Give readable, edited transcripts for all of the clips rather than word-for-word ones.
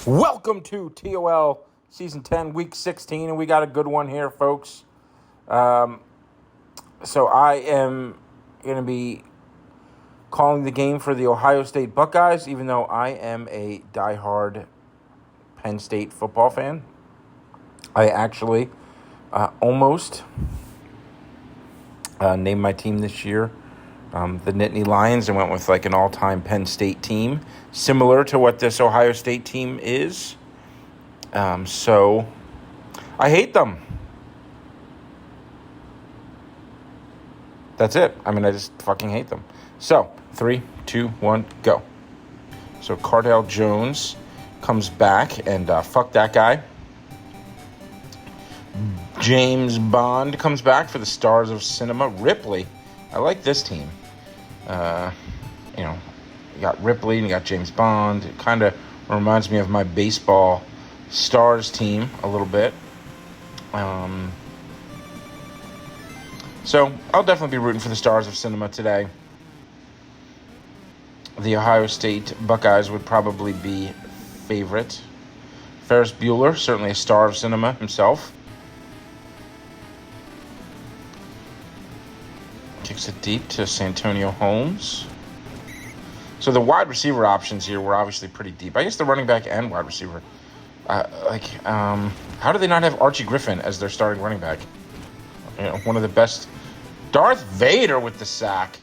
Welcome to TOL Season 10, Week 16, and we got a good one here, folks. So I am going to be calling the game for the Ohio State Buckeyes, even though I am a diehard Penn State football fan. I actually almost named my team this year the Nittany Lions and went with like an all-time Penn State team, similar to what this Ohio State team is. So I hate them. That's it. I mean, I just fucking hate them. So 3, 2, 1, go. So Cardale Jones comes back, and fuck that guy. James Bond comes back for the Stars of Cinema. Ripley, I like this team. You got Ripley and you got James Bond. It kind of reminds me of my baseball Stars team a little bit. So I'll definitely be rooting for the Stars of Cinema today. The Ohio State Buckeyes would probably be favorite. Ferris Bueller, certainly a star of cinema himself. Kicks it deep to Santonio Holmes. So the wide receiver options here were obviously pretty deep. I guess the running back and wide receiver. How do they not have Archie Griffin as their starting running back? You know, one of the best. Darth Vader with the sack.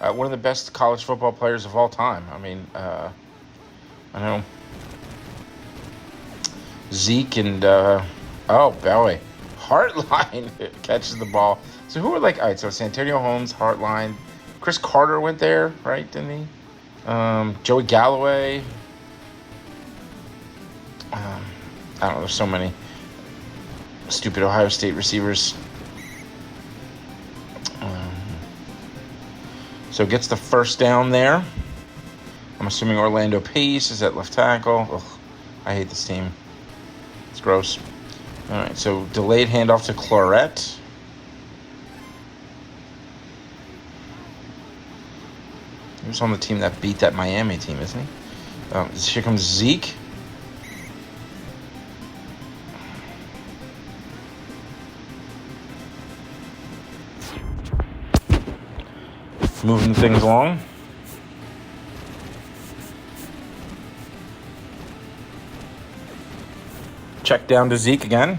One of the best college football players of all time. I mean, I know Zeke and Bowie. Hartline catches the ball. So who are all right, so Santonio Holmes, Hartline, Chris Carter went there, right, didn't he? Joey Galloway. I don't know, there's so many stupid Ohio State receivers. So gets the first down there. I'm assuming Orlando Pace is at left tackle. Ugh, I hate this team. It's gross. All right, so delayed handoff to Claret. He was on the team that beat that Miami team, isn't he? Here comes Zeke. Moving things along. Check down to Zeke again.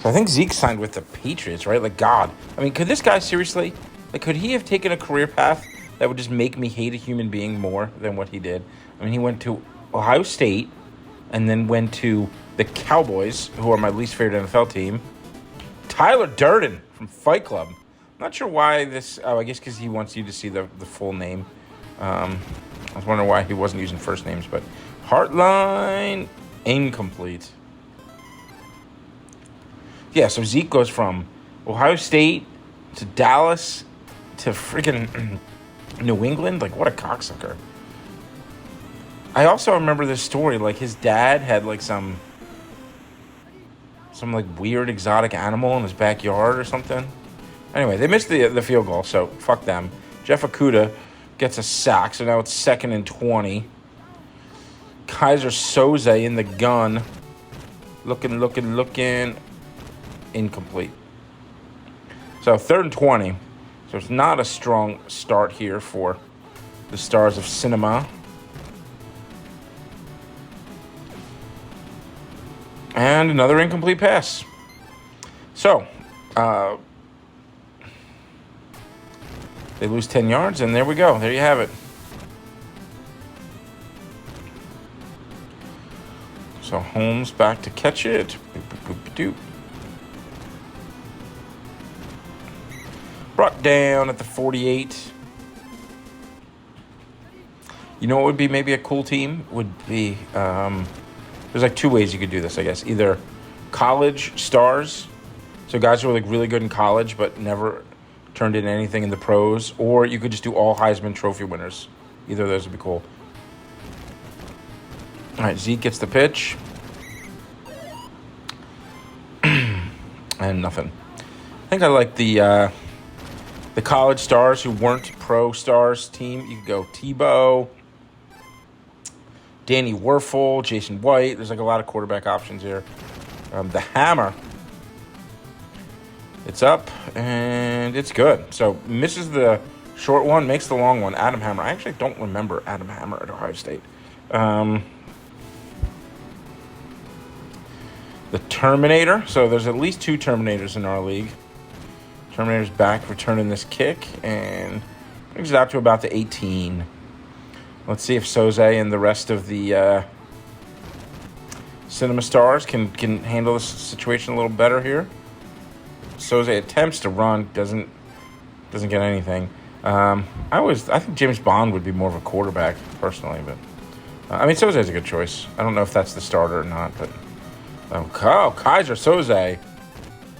I think Zeke signed with the Patriots, right? Like, God. I mean, could this guy seriously, could he have taken a career path that would just make me hate a human being more than what he did? I mean, he went to Ohio State and then went to the Cowboys, who are my least favorite NFL team. Tyler Durden from Fight Club. Not sure why this, I guess because he wants you to see the full name. I was wondering why he wasn't using first names, but Hartline, incomplete. Yeah, so Zeke goes from Ohio State to Dallas to freaking New England. Like, what a cocksucker. I also remember this story. Like, his dad had, like, some weird exotic animal in his backyard or something. Anyway, they missed the field goal, so fuck them. Jeff Okudah gets a sack, so now it's 2nd and 20. Kaiser Soze in the gun. Looking. Incomplete. So 3rd and 20. So it's not a strong start here for the Stars of Cinema. And another incomplete pass. So, they lose 10 yards, and there we go. There you have it. So Holmes back to catch it. Boop. Brought down at the 48. You know what would be maybe a cool team? Would be, there's like 2 ways you could do this, I guess. Either college stars, so guys who are like really good in college but never turned in anything in the pros, or you could just do all Heisman Trophy winners. Either of those would be cool. All right, Zeke gets the pitch. And nothing. I think I like the the college stars who weren't pro stars team. You could go Tebow, Danny Werfel, Jason White. There's like a lot of quarterback options here. The hammer. It's up, and it's good. So misses the short one, makes the long one. Adam Hammer. I actually don't remember Adam Hammer at Ohio State. The Terminator. So there's at least 2 Terminators in our league. Terminator's back, returning this kick, and brings it out to about the 18. Let's see if Soze and the rest of the Cinema Stars can handle this situation a little better here. Soze attempts to run, doesn't get anything. I think James Bond would be more of a quarterback personally, but Soze is a good choice. I don't know if that's the starter or not, but Kaiser Soze.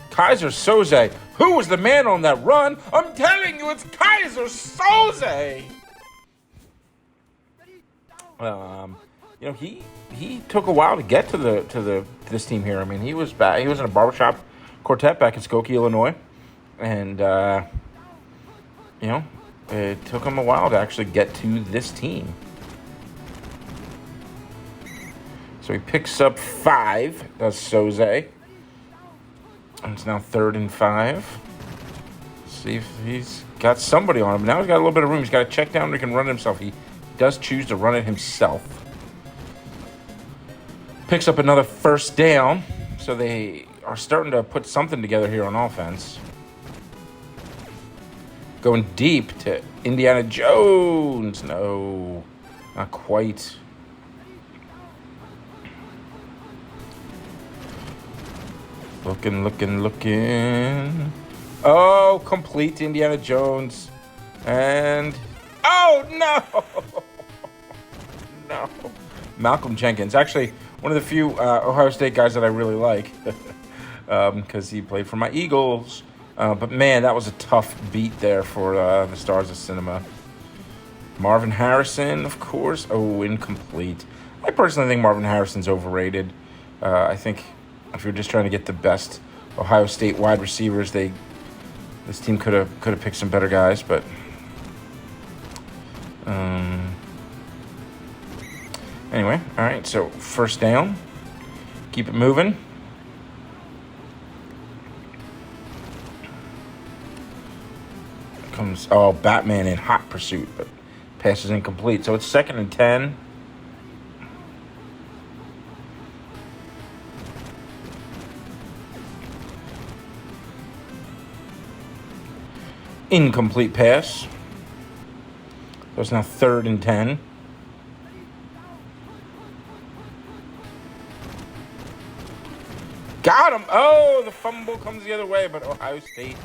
Kaiser Soze. Who was the man on that run? I'm telling you, it's Kaiser Soze. He took a while to get to this team here. I mean, he was back. He was in a barbershop quartet back in Skokie, Illinois, and it took him a while to actually get to this team. So he picks up 5. Does Soze? And it's now 3rd and 5. See if he's got somebody on him. Now he's got a little bit of room. He's got a check down. He can run it himself. He does choose to run it himself. Picks up another first down. So they are starting to put something together here on offense. Going deep to Indiana Jones. No, not quite. Looking. Oh, complete to Indiana Jones. And, oh, no. No. Malcolm Jenkins. Actually, one of the few Ohio State guys that I really like. Because he played for my Eagles. But, man, that was a tough beat there for the Stars of Cinema. Marvin Harrison, of course. Oh, incomplete. I personally think Marvin Harrison's overrated. I think if you're just trying to get the best Ohio State wide receivers, this team could have picked some better guys, but anyway, all right. So first down, keep it moving. Comes Batman in hot pursuit, but pass is incomplete. So it's 2nd and 10. Incomplete pass. So it's now 3rd and 10. Got him. Oh, the fumble comes the other way, but Ohio State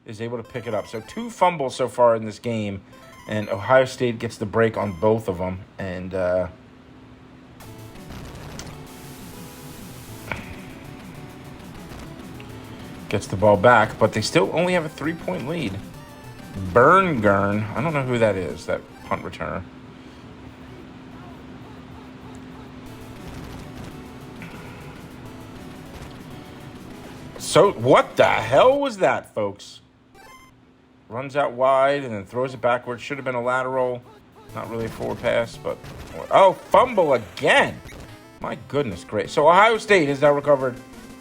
is able to pick it up. So 2 fumbles so far in this game, and Ohio State gets the break on both of them. And gets the ball back, but they still only have a 3-point lead. Gurn. I don't know who that is, that punt returner. So, what the hell was that, folks? Runs out wide and then throws it backwards. Should have been a lateral. Not really a forward pass, but... Oh, fumble again. My goodness, great. So, Ohio State has now recovered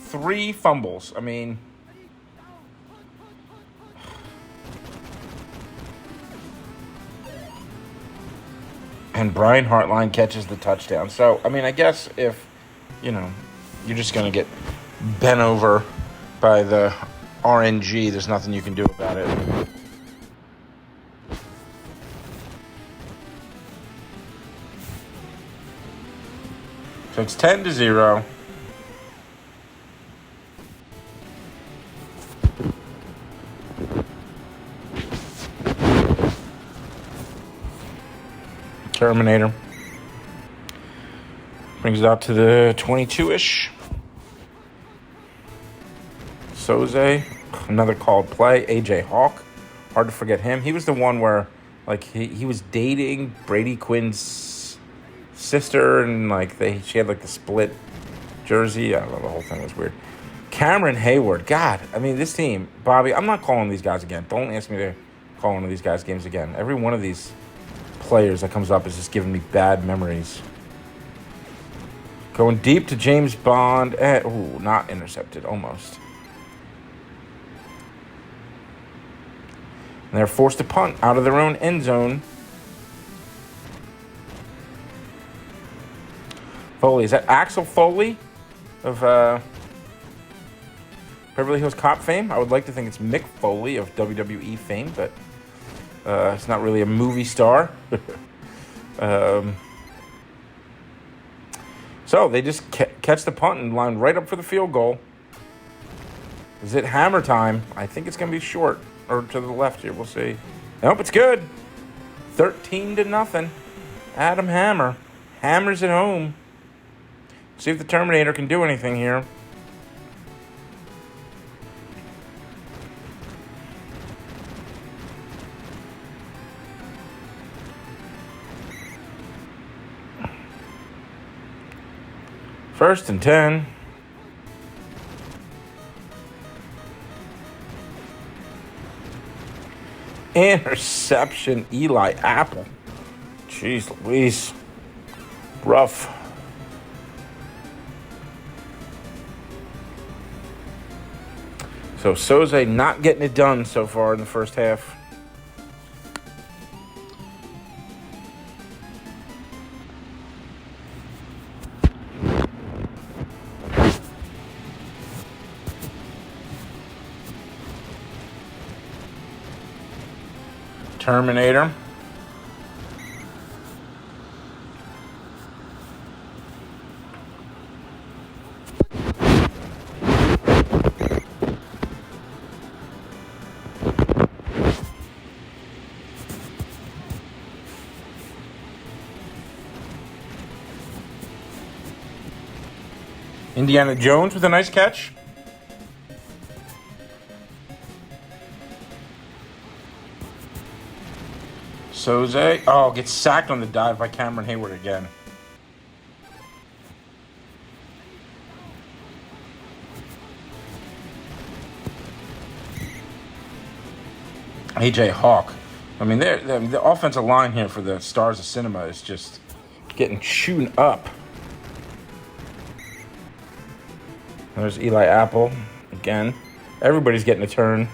3 fumbles. I mean... And Brian Hartline catches the touchdown. So, I mean, I guess if, you're just going to get bent over by the RNG, there's nothing you can do about it. So it's 10-0. Terminator brings it out to the 22-ish. Soze, another called play. AJ Hawk, hard to forget him. He was the one where, he was dating Brady Quinn's sister, and she had the split jersey. I don't know, the whole thing was weird. Cameron Hayward, God, I mean, this team, Bobby, I'm not calling these guys again. Don't ask me to call one of these guys' games again. Every one of these players that comes up is just giving me bad memories. Going deep to James Bond. Ooh, not intercepted, almost. And they're forced to punt out of their own end zone. Foley, is that Axel Foley of Beverly Hills Cop fame? I would like to think it's Mick Foley of WWE fame, but it's not really a movie star. So they just catch the punt and line right up for the field goal. Is it hammer time? I think it's going to be short or to the left here. We'll see. Nope, it's good. 13-0. Adam Hammer hammers it home. See if the Terminator can do anything here. First and 10. Interception, Eli Apple. Jeez Louise. Rough. So Soze not getting it done so far in the first half. Terminator. Indiana Jones with a nice catch. Soze. Oh, gets sacked on the dive by Cameron Hayward again. AJ Hawk. I mean, the offensive line here for the Stars of Cinema is just getting chewed up. There's Eli Apple again. Everybody's getting a turn.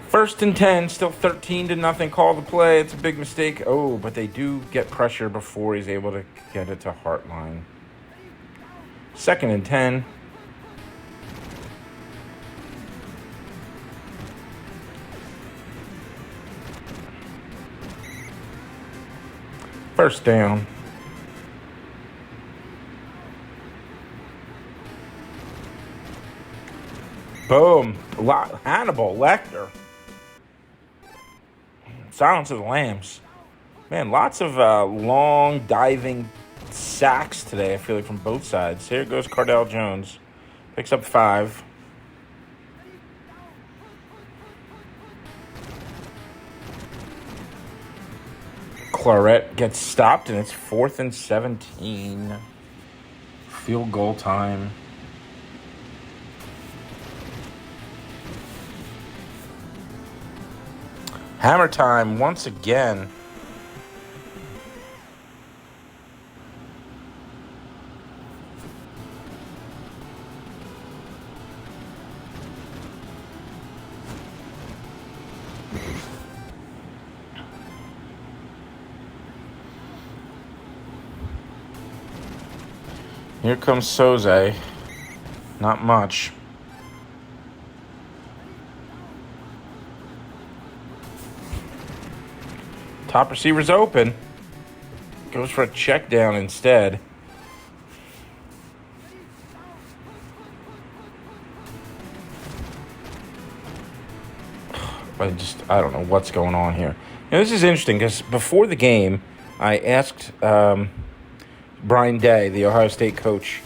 First and 10, still 13-0. Call the play. It's a big mistake. Oh, but they do get pressure before he's able to get it to Hartline. Second and 10. First down. Boom. Hannibal Lecter. Silence of the Lambs. Man, lots of long diving sacks today, I feel like, from both sides. Here goes Cardell Jones. Picks up 5. Claret gets stopped, and it's 4th and 17. Field goal time. Hammer time once again. Here comes Soze. Not much. Top receiver's open. Goes for a check down instead. I don't know what's going on here. Now, this is interesting because before the game, I asked Brian Day, the Ohio State coach,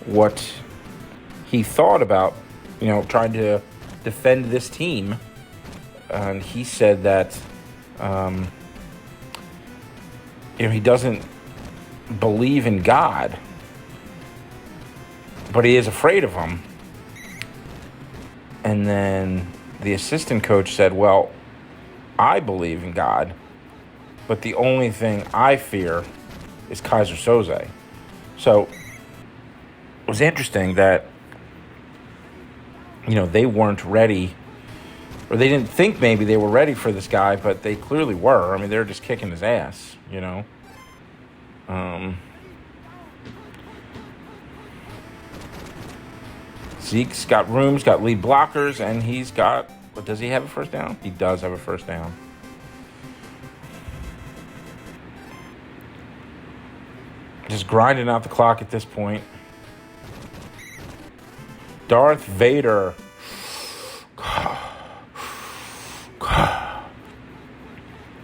what he thought about, trying to defend this team. And he said that, he doesn't believe in God, but he is afraid of him. And then the assistant coach said, well, I believe in God, but the only thing I fear is Kaiser Soze. So it was interesting that, they weren't ready, or they didn't think maybe they were ready for this guy, but they clearly were. I mean, they were just kicking his ass, Zeke's got rooms, got lead blockers, and he's got, does he have a first down? He does have a first down. Just grinding out the clock at this point. Darth Vader.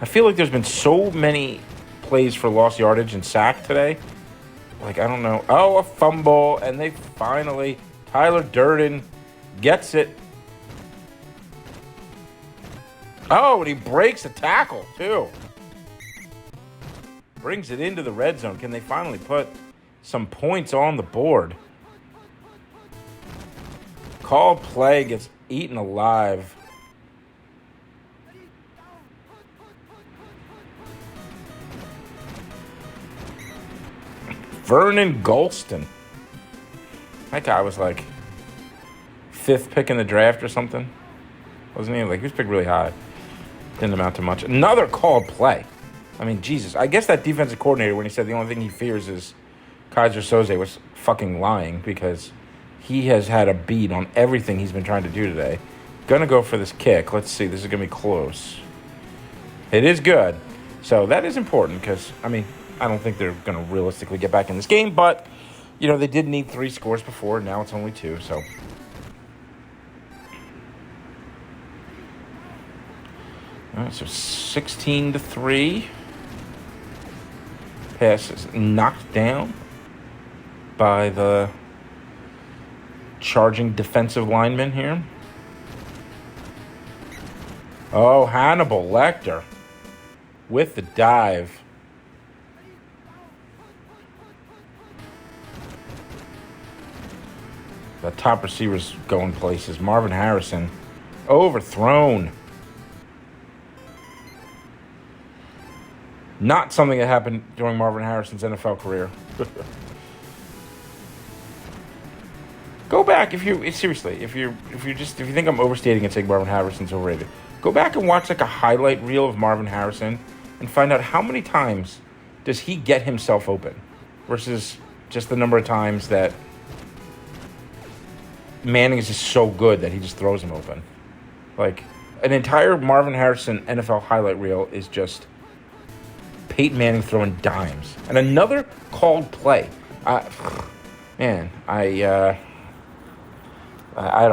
I feel like there's been so many plays for lost yardage and sack today. Like, I don't know. Oh, a fumble, and they finally... Tyler Durden gets it. Oh, and he breaks a tackle, too. Brings it into the red zone. Can they finally put some points on the board? Called play gets eaten alive. Vernon Golston. That guy was like 5th pick in the draft or something. Wasn't he? Like, he was picked really high. Didn't amount to much. Another called play. I mean, Jesus. I guess that defensive coordinator, when he said the only thing he fears is Kaiser Soze, was fucking lying, because he has had a beat on everything he's been trying to do today. Gonna go for this kick. Let's see. This is gonna be close. It is good. So that is important, because, I mean, I don't think they're going to realistically get back in this game, but, they did need 3 scores before. Now it's only 2, so. All right, so 16-3. Pass is knocked down by the charging defensive lineman here. Oh, Hannibal Lecter with the dive. The top receivers going places. Marvin Harrison overthrown. Not something that happened during Marvin Harrison's NFL career. Go back if you seriously, if you think I'm overstating and saying Marvin Harrison's overrated, go back and watch like a highlight reel of Marvin Harrison and find out how many times does he get himself open versus just the number of times that Manning is just so good that he just throws him open. Like, an entire Marvin Harrison NFL highlight reel is just Peyton Manning throwing dimes. And another called play. I don't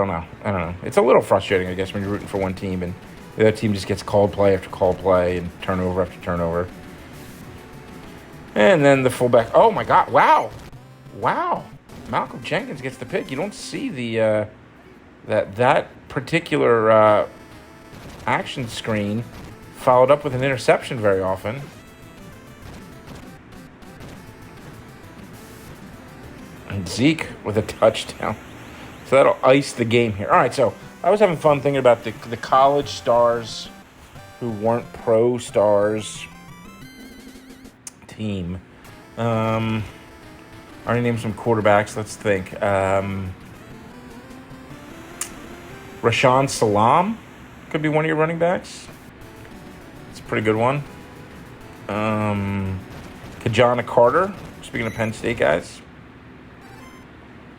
know. It's a little frustrating, I guess, when you're rooting for one team and the other team just gets called play after called play and turnover after turnover. And then the fullback. Oh, my God. Wow. Malcolm Jenkins gets the pick. You don't see the that particular action screen followed up with an interception very often. And Zeke with a touchdown. So that'll ice the game here. All right, so I was having fun thinking about the college stars who weren't pro stars team. I already named some quarterbacks. Let's think. Rashawn Salam could be one of your running backs. It's a pretty good one. Kajana Carter, speaking of Penn State guys,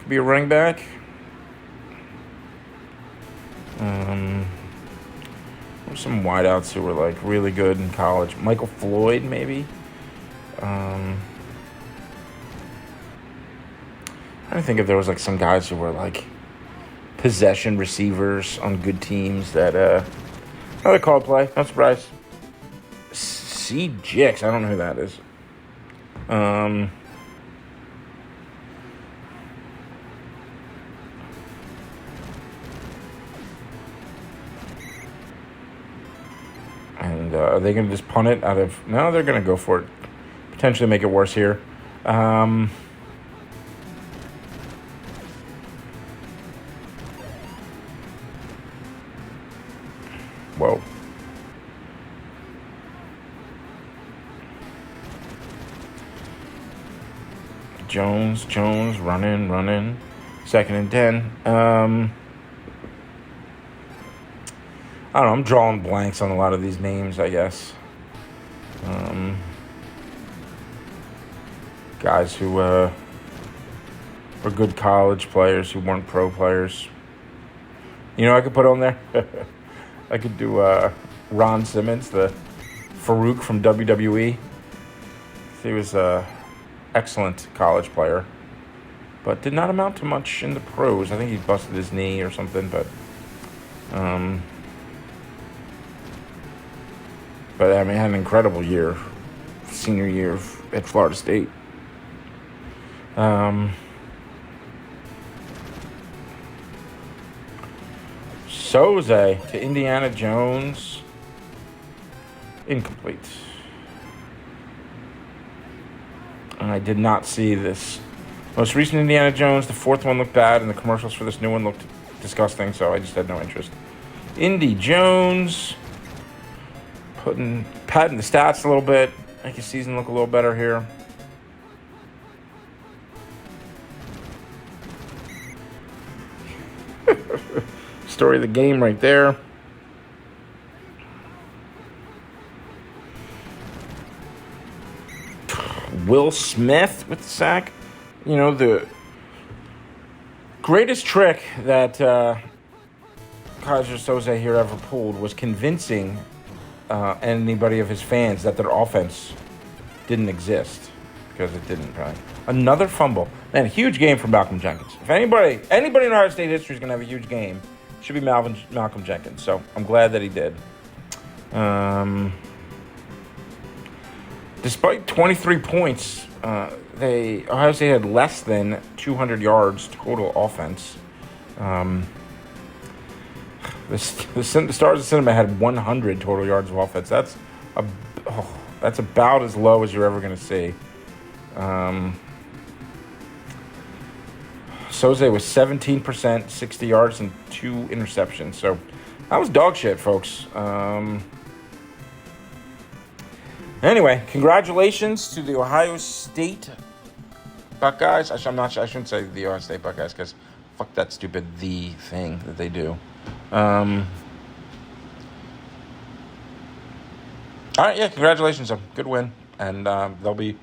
could be a running back. Some wideouts who were like really good in college. Michael Floyd, maybe. I think if there was like some guys who were like possession receivers on good teams that another call play. No surprise. C. Jix. I don't know who that is. And are they going to just punt it out of... No, they're going to go for it. Potentially make it worse here. Whoa. Jones, running. 2nd and 10. I don't know, I'm drawing blanks on a lot of these names, I guess. Guys who were good college players who weren't pro players. You know, I could put on there. I could do Ron Simmons, the Farouk from WWE. He was an excellent college player, but did not amount to much in the pros. I think he busted his knee or something, but I mean, had an incredible year, senior year at Florida State. Soze to Indiana Jones. Incomplete. And I did not see this. Most recent Indiana Jones, the 4th one looked bad, and the commercials for this new one looked disgusting, so I just had no interest. Indy Jones. Padding the stats a little bit. Make his season look a little better here. Story of the game right there. Will Smith with the sack. You know, the greatest trick that Kaiser Soze here ever pulled was convincing anybody of his fans that their offense didn't exist, because it didn't, right? Another fumble. Man, a huge game for Malcolm Jenkins. If anybody in Ohio State history is going to have a huge game, it should be Malcolm Jenkins. So I'm glad that he did. Despite 23 points, Ohio State had less than 200 yards total offense. The Stars of Cinema had 100 total yards of offense. That's about as low as you're ever going to see. Soze was 17%, 60 yards, and 2 interceptions. So that was dog shit, folks. Anyway, congratulations to the Ohio State Buckeyes. I shouldn't say the Ohio State Buckeyes, because fuck that stupid "the" thing that they do. All right, yeah, congratulations. Good win. And they'll be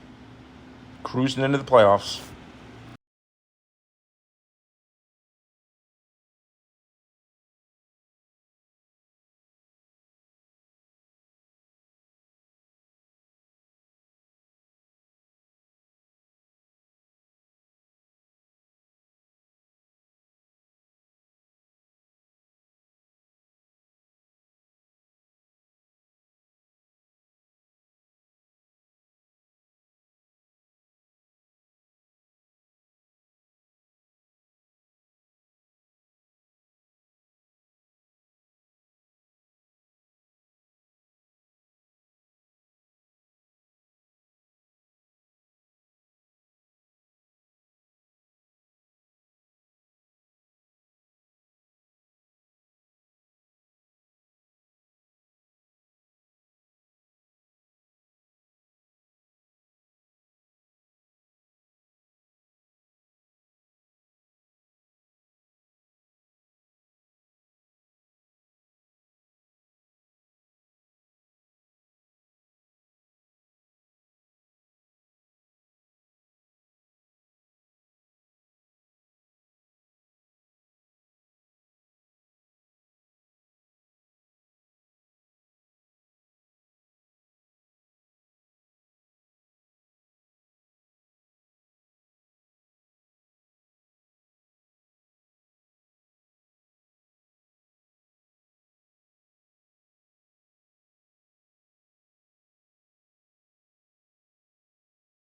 cruising into the playoffs.